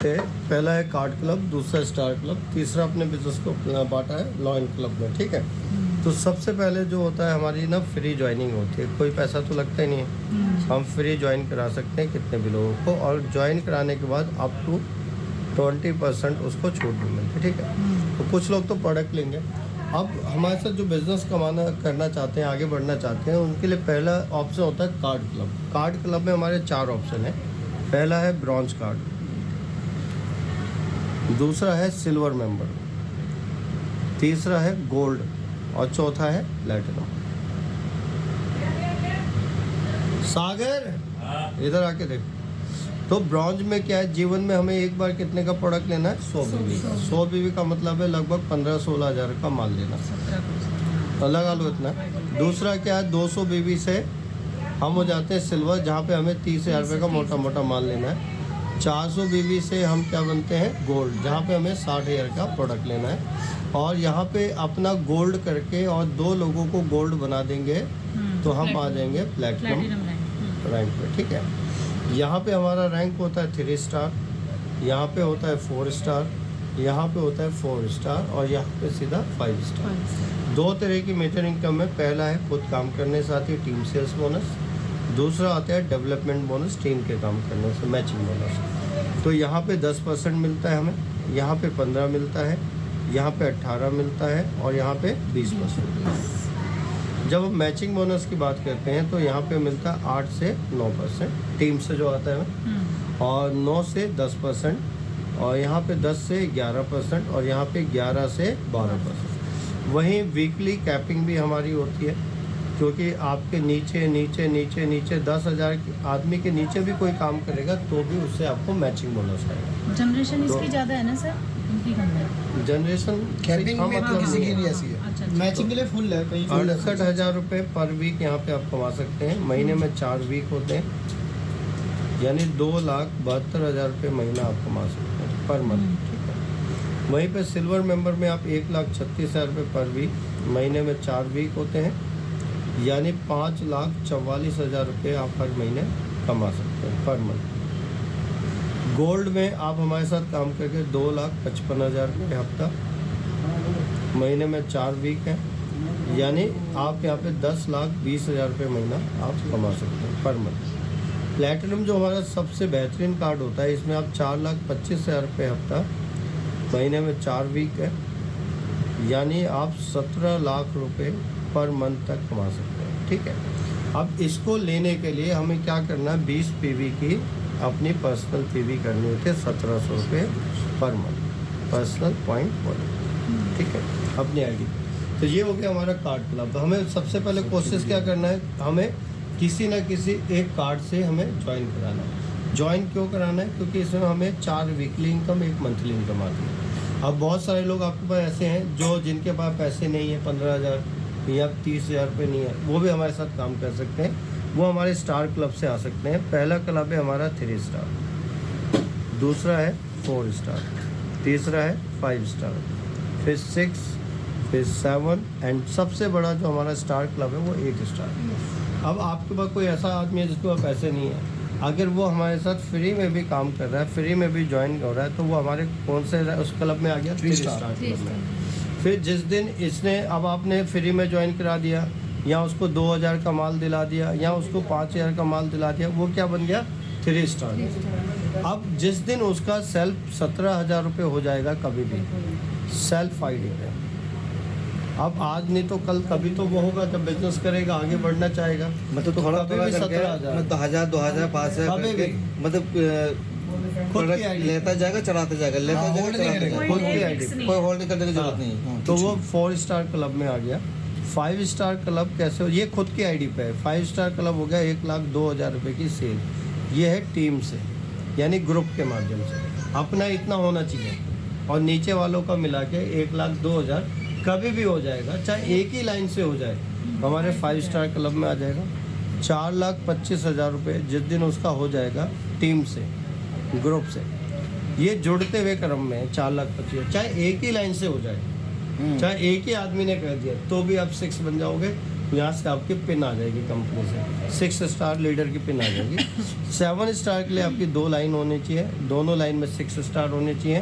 पे पहला है कार्ड क्लब, दूसरा स्टार क्लब, तीसरा अपने बिजनेस को बांटा है लॉयन क्लब में, ठीक है। तो सबसे पहले जो होता है हमारी ना फ्री ज्वाइनिंग होती है, कोई पैसा तो लगता ही नहीं है, हम फ्री ज्वाइन करा सकते हैं कितने भी लोगों को, और ज्वाइन कराने के बाद अप टू 20% उसको छूट भी मिलती है, ठीक है। तो कुछ लोग तो प्रोडक्ट लेंगे। अब हमारे साथ जो बिज़नेस करना चाहते हैं, आगे बढ़ना चाहते हैं, उनके लिए पहला ऑप्शन होता है कार्ड क्लब। कार्ड क्लब में हमारे 4 ऑप्शन हैं। पहला है ब्रॉन्ज कार्ड, दूसरा है सिल्वर मेंबर, तीसरा है गोल्ड और चौथा है प्लैटिनम। सागर इधर आके देख। तो ब्रॉन्ज में क्या है, जीवन में हमें एक बार कितने का प्रोडक्ट लेना है, 100 बीवी का। 100 बीवी का मतलब है लगभग 15-16 हज़ार का माल लेना, लगा लो इतना। दूसरा क्या है, 200 बीवी से हम हो जाते हैं सिल्वर, जहाँ पे हमें 30,000 रुपये का मोटा मोटा माल लेना है। 400 बीवी से हम क्या बनते हैं, गोल्ड, जहाँ पे हमें 60,000 का प्रोडक्ट लेना है। और यहाँ पे अपना गोल्ड करके और 2 लोगों को गोल्ड बना देंगे तो हम आ जाएंगे प्लैटिनम रैंक पे, ठीक है। यहाँ पे हमारा रैंक होता है 3 स्टार, यहाँ पे होता है 4 स्टार, यहाँ पे होता है 4 स्टार और यहाँ पे सीधा 5 स्टार। 2 तरह की मेजर इनकम है। पहला है खुद काम करने से आती है टीम सेल्स बोनस, दूसरा आता है डेवलपमेंट बोनस, टीम के काम करने से मैचिंग बोनस। तो यहाँ पे 10% मिलता है हमें, यहाँ पे 15 मिलता है, यहाँ पे 18 मिलता है और यहाँ पे 20% मिलता है। जब हम मैचिंग बोनस की बात करते हैं तो यहाँ पे मिलता है 8 से 9% टीम से जो आता है, और 9 से 10%, और यहाँ पे 10 से 11% और यहाँ पे 11 से 12%। वहीं वीकली कैपिंग भी हमारी होती है, क्योंकि आपके नीचे नीचे नीचे नीचे 10,000 आदमी के नीचे भी कोई काम करेगा तो भी उससे आपको मैचिंग बोनस आएगा। जनरेशन इसकी ज़्यादा है ना सर, इनकी कम है। जनरेशन कैपिंग में तो किसी की नहीं ऐसी है, अच्छा, मैचिंग के लिए फुल है, कहीं 68,000 रुपये पर वीक यहाँ पे आप कमा सकते हैं। महीने में 4 वीक होते हैं, यानी 2,72,000 रुपये महीना आप कमा सकते हैं पर मंथ, ठीक है। वहीं पे सिल्वर मेंबर में आप 1,36,000 रुपये पर वीक, महीने में 4 वीक होते हैं, यानी 5,44,000 रुपये आप हर महीने कमा सकते हैं पर मंथ। गोल्ड में आप हमारे साथ काम करके 2,55,000 रुपये हफ्ता, महीने में 4 वीक है, यानी आप यहाँ पे 10,20,000 रुपये महीना आप कमा सकते हैं पर मंथ। प्लैटिनम जो हमारा सबसे बेहतरीन कार्ड होता है, इसमें आप 4,25,000 रुपये हफ्ता, महीने में 4 वीक है, यानी आप 17 लाख रुपये पर मंथ तक कमा सकते हैं, ठीक है। अब इसको लेने के लिए हमें क्या करना है, 20 पीवी की अपनी पर्सनल पीवी करनी होती है, 1,700 रुपये per month, personal point wallet, ठीक है, अपनी आईडी। तो ये हो गया हमारा कार्ड क्लब। हमें सबसे पहले कोशिश क्या करना है, हमें किसी ना किसी एक कार्ड से हमें ज्वाइन कराना है। ज्वाइन क्यों कराना है, क्योंकि इसमें हमें 4 वीकली इनकम, 1 मंथली इनकम आती है। अब बहुत सारे लोग आपके पास ऐसे हैं जो जिनके पास पैसे नहीं है, 15,000 या 30,000 रुपये नहीं है, वो भी हमारे साथ काम कर सकते हैं। वो हमारे स्टार क्लब से आ सकते हैं। पहला क्लब है हमारा 3 स्टार, दूसरा है 4 स्टार, तीसरा है 5 स्टार, फिर 6, फिर 7 एंड सबसे बड़ा जो हमारा स्टार क्लब है वो 8 स्टार। अब आपके पास कोई ऐसा आदमी है जिसके पास पैसे नहीं है, अगर वो हमारे साथ फ्री में भी काम कर रहा है, फ्री में भी ज्वाइन हो रहा है, तो वो हमारे कौन से उस क्लब में आ गया, 3 स्टार क्लब में। फिर जिस दिन इसने, अब आपने फ्री में ज्वाइन करा दिया, या उसको 2,000 का माल दिला दिया, या उसको 5,000 का माल दिला दिया, वो क्या बन गया, 3 स्टार। अब जिस दिन उसका सेल्फ 17,000 रुपये हो जाएगा, कभी भी सेल्फ आईडी पे, अब आज नहीं तो कल कभी तो वो होगा, जब बिजनेस करेगा, आगे बढ़ना चाहेगा, मतलब तो थोड़ा कभी थोड़ा भी करके 17,000 मतलब 1,000 2,000 5,000 कभी करके, भी। मतलब खुद की प्रोडक्ट आईडी लेता जाएगा, चढ़ाता जाएगा, लेता हाँ, जाएगा, होल्ड चढ़ाता नहीं जाएगा, खुद की आईडी, कोई होल्ड नहीं करने की जरूरत नहीं है। तो वो 4 स्टार क्लब में आ गया। 5 स्टार क्लब कैसे हो, ये खुद की आईडी पे है। 5 स्टार क्लब हो गया 1,02,000 रुपये की सेल, ये है टीम से, यानी ग्रुप के माध्यम से, अपना इतना होना चाहिए, और नीचे वालों का मिला के 1,02,000 कभी भी हो जाएगा, चाहे एक ही लाइन से हो जाए, हमारे 5 स्टार क्लब में आ जाएगा। 4,25,000 रुपये जिस दिन उसका हो जाएगा टीम से, ग्रुप से, ये जुड़ते हुए क्रम में 4,25,000, चाहे एक ही लाइन से हो जाए, चाहे एक ही आदमी ने कह दिया तो भी आप 6 बन जाओगे, यहाँ से आपकी पिन आ जाएगी कंपनी से, 6 स्टार लीडर की पिन आ जाएगी। 7 स्टार के लिए आपकी 2 लाइन होनी चाहिए, दोनों लाइन में 6 स्टार होने चाहिए,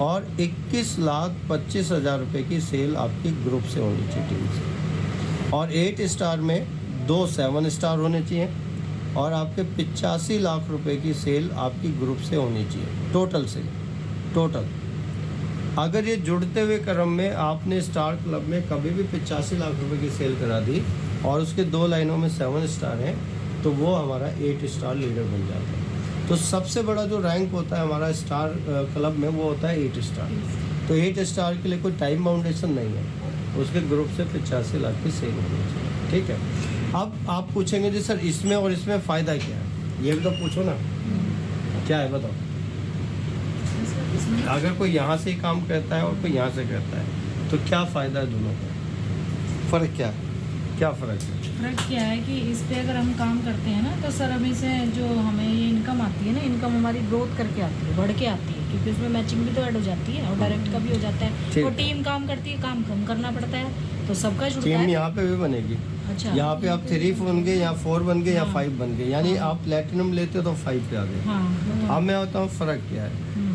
और 21,25,000 रुपये की सेल आपकी ग्रुप से होनी चाहिए, टीम से। और 8 स्टार में 2 7 स्टार होने चाहिए, और आपके 85 लाख रुपए की सेल आपकी ग्रुप से होनी चाहिए, टोटल सेल, टोटल। अगर ये जुड़ते हुए क्रम में आपने स्टार क्लब में कभी भी 85 लाख रुपए की सेल करा दी और उसके 2 लाइनों में 7 स्टार हैं, तो वो हमारा 8 स्टार लीडर बन जाता है। तो सबसे बड़ा जो रैंक होता है हमारा स्टार क्लब में, वो होता है 8 स्टार। तो 8 स्टार के लिए कोई टाइम बाउंडेशन नहीं है, उसके ग्रुप से 85 लाख की सेल होनी चाहिए, ठीक है। अब आप पूछेंगे जी सर इसमें और इसमें फ़ायदा क्या है, ये भी तो पूछो ना, क्या है बताओ। अगर कोई यहाँ से ही काम करता है और कोई यहाँ से करता है, तो क्या फ़ायदा है दोनों का, फर्क क्या है? क्या फ़र्क है? फर्क क्या है कि इस पे अगर हम काम करते हैं ना, तो सर हमें से जो हमें ये इनकम आती है ना, इनकम हमारी ग्रोथ करके आती है, बढ़ के आती है, क्योंकि उसमें मैचिंग भी तो ऐड हो जाती है और डायरेक्ट का भी हो जाता है। ठीक और है। टीम काम करती है, काम कम करना पड़ता है, तो सबका जुड़ता टीम है। यहाँ पे भी बनेगी, अच्छा, यहाँ पे आप 3 बन गए, यहाँ 4 बन गए, या हाँ। 5 बन गए, यानी हाँ। आप प्लेटिनम लेते हो तो 5 पे आ गए। हाँ, अब मैं बताऊँ फ़र्क क्या है।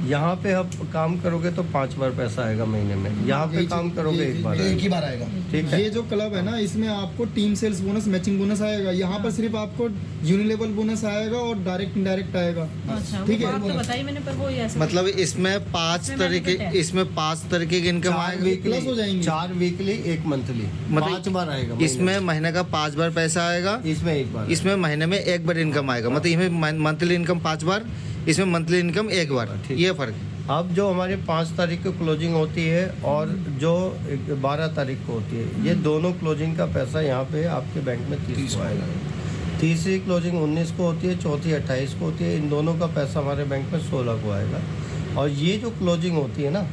यहाँ पे आप काम करोगे तो 5 बार पैसा आएगा महीने में, यहाँ पे काम करोगे एक बार एक ही आएगा। बार आएगा। ठीक है। ये जो क्लब है ना, इसमें आपको team sales bonus, matching bonus आएगा। यहाँ पर सिर्फ आपको यूनिलेवल बोनस आएगा और डायरेक्ट इनडायरेक्ट आएगा। अच्छा, ठीक वो है। बात तो बताई मैंने, पर वो ऐसे मतलब इसमें 5 इसमें तरीके, benefit है। इसमें 5 तरीके की इनकम 4 आएगी। वीकली प्लस हो जाएंगे। 4 वीकली, 1 मंथली, मतलब 5 बार आएगा महीने इसमें महीने का 5 बार पैसा आएगा, में। इसमें 1 बार, इसमें महीने में 1 बार इनकम आएगा। मतलब इसमें मंथली इनकम 5 बार, इसमें मंथली इनकम 1 बार। ठीक। ये फर्क है। अब जो हमारे 5 तारीख को क्लोजिंग होती है और जो 12 तारीख को होती है, ये दोनों क्लोजिंग का पैसा यहाँ पे आपके बैंक में 30 को आएगा। तीसरी क्लोजिंग 19 को होती है, चौथी 28 को होती है। इन दोनों का पैसा हमारे बैंक में 16 को आएगा। और ये जो क्लोजिंग होती है ना,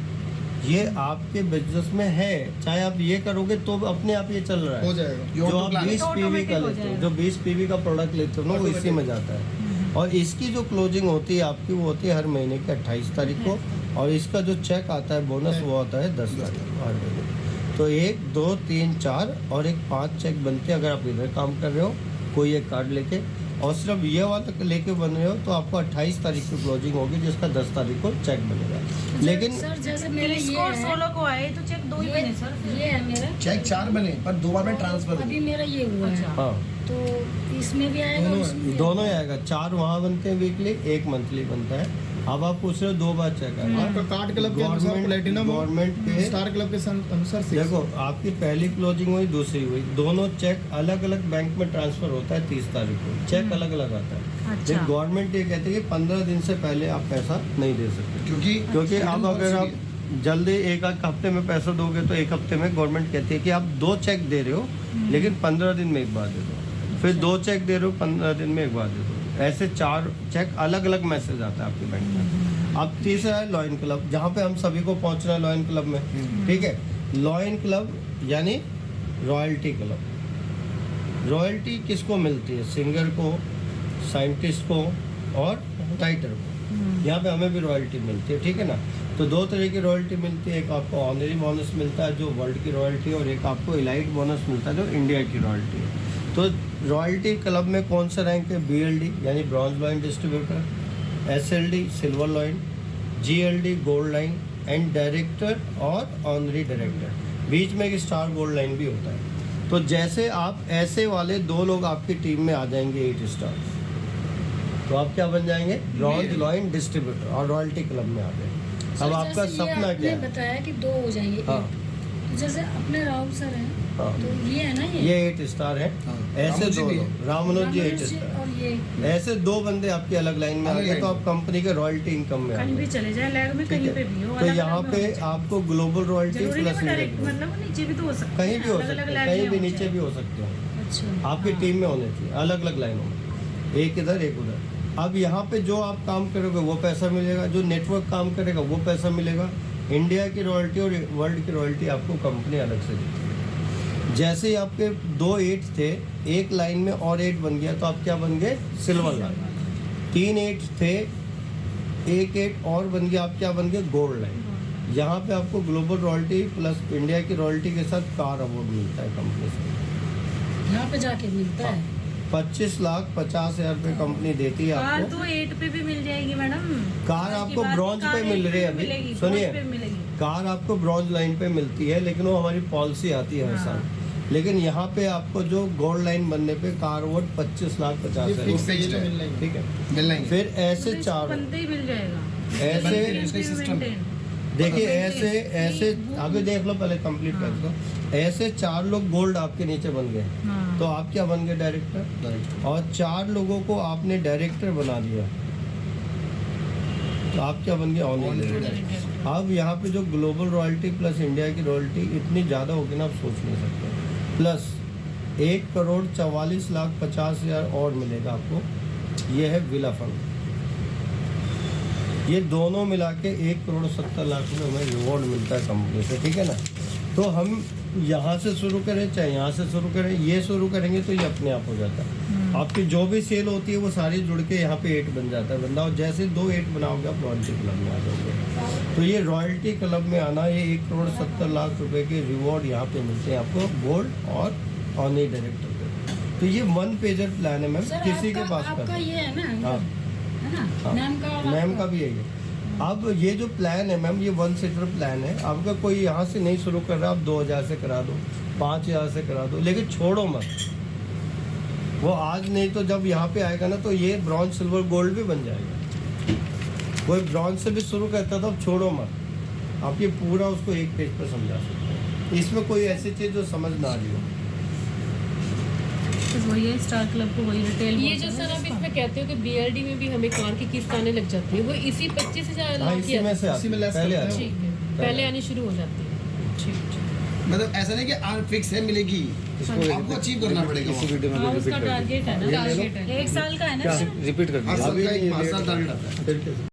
ये आपके बिजनेस में है, चाहे आप ये करोगे तो अपने आप ये चल रहा है, हो जाएगा। You जो want to आप plan 20 it? पीवी का Automatic हो लेते हो, जाएगा। जो 20 पीवी का प्रोडक्ट लेते हो ना, वो इसी में जाता है। और इसकी जो क्लोजिंग होती है आपकी, वो होती है हर महीने की 28 तारीख को, और इसका जो चेक आता है बोनस, वो आता है 10 तारीख को हर महीने। तो 1 2 3 4 और एक 5 चेक बनते हैं अगर आप इधर काम कर रहे हो, कोई एक कार्ड लेके, और सिर्फ ये वाला लेके बन रहे हो, तो आपको 28 तारीख को क्लोजिंग होगी, जिसका 10 तारीख को चेक बनेगा। लेकिन सर जैसे मेरे ये स्कोर है, 16 को आए तो चेक 2 ही बने सर। ये है मेरा, चेक 4 बने पर 2 बार में ट्रांसफर अभी मेरा ये हुआ है, अच्छा। हाँ, तो इसमें भी आएगा, उसमें भी दोनों ही आएगा। 4 वहाँ बनते हैं वीकली, 1 मंथली बनता है। अब आप पूछ रहे हो 2 बार चेक आएगा। आपका कार्ड क्लब के अनुसार प्लेटिनम, गवर्नमेंट के स्टार क्लब के अनुसार 6। देखो, आपकी पहली क्लोजिंग हुई, दूसरी हुई, दोनों चेक अलग अलग बैंक में ट्रांसफर होता है 30 तारीख को, चेक अलग अलग आता है। अच्छा। लेकिन गवर्नमेंट ये कहती है कि 15 दिन से पहले आप पैसा नहीं दे सकते, क्योंकि अब अगर आप जल्दी एक हफ्ते में पैसा दोगे तो 1 हफ्ते में गवर्नमेंट कहती है कि आप 2 चेक दे रहे हो, लेकिन 15 दिन में एक बार दे दो, फिर 2 चेक दे रहे हो 15 दिन में एक बार दे दो, ऐसे 4 चेक अलग अलग मैसेज आता है आपके बैंक में। अब तीसरा है लॉयन क्लब, जहाँ पे हम सभी को पहुँचना है लॉयन क्लब में, ठीक है। लॉयन क्लब यानी रॉयल्टी क्लब। रॉयल्टी किसको मिलती है? सिंगर को, साइंटिस्ट को और राइटर को। यहाँ पे हमें भी रॉयल्टी मिलती है, ठीक है ना। तो 2 तरह की रॉयल्टी मिलती है, एक आपको ऑनरी बोनस मिलता है जो वर्ल्ड की रॉयल्टी है, और एक आपको इलाइट बोनस मिलता है जो इंडिया की रॉयल्टी है। तो रॉयल्टी क्लब में कौन सा रैंक है? BLD यानी bronze lion distributor, SLD silver lion, GLD gold line and director और ऑनरी डायरेक्टर। बीच में एक स्टार गोल्ड लाइन भी होता है। तो जैसे आप ऐसे वाले 2 लोग आपकी टीम में आ जाएंगे 8 स्टार, तो आप क्या बन जाएंगे? ब्रॉन्ज लॉइन डिस्ट्रीब्यूटर और रॉयल्टी क्लब में आ गए। सर, अब आपका जैसे ये सपना क्या आपने है? बताया कि 2 हो जाएंगे, हाँ। 8। तो जैसे अपने राहुल सर हैं, हाँ। तो ये है ना, ये 8 स्टार है। हाँ। ऐसे रामोजी 2 भी लोग, रामनोज जी 8 रामानुज जी स्टार, और ये ऐसे 2 बंदे आपकी अलग लाइन में आ अलग गए, तो लाइन। आप कंपनी के रॉयल्टी इनकम में आ कहीं भी गए। चले जाए, लैग में ठीक कहीं है। पे भी हो, तो अलग-अलग यहाँ में पे होना चाहिए। आपको ग्लोबल रॉयल्टी जरूरी नहीं प्लस कि डायरेक्ट, मतलब नीचे भी तो हो सकता है, कहीं भी हो अलग-अलग सकते हैं, लैग कहीं में भी हो नीचे जाए। भी हो सकते हो। अच्छा, आपकी हाँ। टीम में होने चाहिए अलग अलग लाइनों में, एक इधर एक उधर। अब यहाँ पे जो आप काम करोगे वो पैसा मिलेगा, जो नेटवर्क काम करेगा वो पैसा मिलेगा। इंडिया की रॉयल्टी और वर्ल्ड की रॉयल्टी आपको कंपनी अलग से देती है। जैसे ही आपके 2 8 थे, एक लाइन में और 8 बन गया, तो आप क्या बन गए? Silver line. 3 8 थे, एक 8 और बन गया, आप क्या बन गए? Gold line. यहाँ पे आपको ग्लोबल रॉयल्टी प्लस इंडिया की रॉयल्टी के साथ कार अवार्ड मिलता है कंपनी से। यहाँ पे जाके मिलता है 25,50,000 रुपए कंपनी देती है कार आपको। तो 8 पे भी मिल जाएगी मैडम। कार आपको उसके बाद ब्रॉन्ज कार पे मिल 8 रही है पे मिलेगी, अभी, सुनिए, ब्रॉन्ज पे मिलेगी। कार आपको ब्रॉन्ज लाइन पे मिलती है, लेकिन वो हमारी पॉलिसी आती है हर हाँ। साल। लेकिन यहाँ पे आपको जो गोल्ड लाइन बनने पे कार वो 25,50,000 ये फिक्स है, ये fixed तो है। मिल रही ठीक है। मिल रही है। फिर ऐसे तो चार बनते ही मिल जाएगा। ऐसे बनते हैं। सिस्टम। देखिए बनते ऐसे हैं। ऐसे वो- अभी देख लो, पहले कंप्लीट कर दो। ऐसे 4 लोग गोल्ड आपके नीचे बन गए, हाँ। तो आप क्या बन गए? डायरेक्टर। Direct। और 4 लोगों को आपने डायरेक्टर बना दिया, तो आप क्या बन गए? Honour director. अब यहाँ पे जो ग्लोबल रॉयल्टी प्लस इंडिया की रॉयल्टी इतनी ज़्यादा होगी ना, आप सोच नहीं सकते। प्लस 1,44,50,000 और मिलेगा आपको। ये है विला फंड, ये दोनों मिला के 1,70,00,000 रुपये हमें रिवॉर्ड मिलता है कंपनी से, ठीक है ना। तो हम यहाँ से शुरू करें चाहे यहाँ से शुरू करें, ये शुरू करेंगे तो ये अपने आप हो जाता है। आपकी जो भी सेल होती है वो सारी जुड़ के यहाँ पे 8 बन जाता है बंदा, और जैसे 2 8 बनाओगे आप रॉयल्टी क्लब में आ जाओगे। तो ये रॉयल्टी क्लब में आना, ये 1,70,00,000 रुपये के रिवॉर्ड यहाँ पे मिलते हैं आपको गोल्ड और ऑनरी डायरेक्टर पे। तो ये 1 पेजर प्लान है मैम, सर किसी के पास आपका कर ये है ना, हाँ है ना, हाँ। मैम का और मैम आपका। का भी यही है। अब ये जो प्लान है मैम, ये 1 सीटर प्लान है। आपका कोई यहाँ से नहीं शुरू कर रहा, आप 2,000 से करा दो, 5,000 से करा दो, लेकिन छोड़ो मत। वो आज नहीं तो जब यहाँ पे आएगा ना, तो ये ब्रॉन्ज सिल्वर गोल्ड भी बन जाएगा। कोई ब्रॉन्ज से भी शुरू करता था, अब छोड़ो मत। आप ये पूरा उसको एक पेज पे समझा सकते हैं। इसमें कोई ऐसी चीज़ जो समझ ना आ रही हो। तो वही है स्टार क्लब को, वही रिटेल। ये जो सर आप इसमें कहते हो कि बीएलडी में भी हमें कार की किस्त आने लग जाती है, वो इसी 25,000 हाँ, लाख इसी की में आती से है। इसी में आती है, less पहले करते हैं। आती है। ठीक है, पहले आनी शुरू हो जाती है। ठीक। मतलब ऐसा नहीं कि आज फिक्स है मिलेगी, आपको अचीव करना पड़ेगा इसी वहाँ। वीडियो में हाँ, रिपीट उसका कर टारगेट है ना, ये ले लो। टारगेट है 1 साल का है ना। रिपीट कर हर दीजिए। साल का अभी एक ये 5 डेट साल टारगेट आता है। फिर कैसे?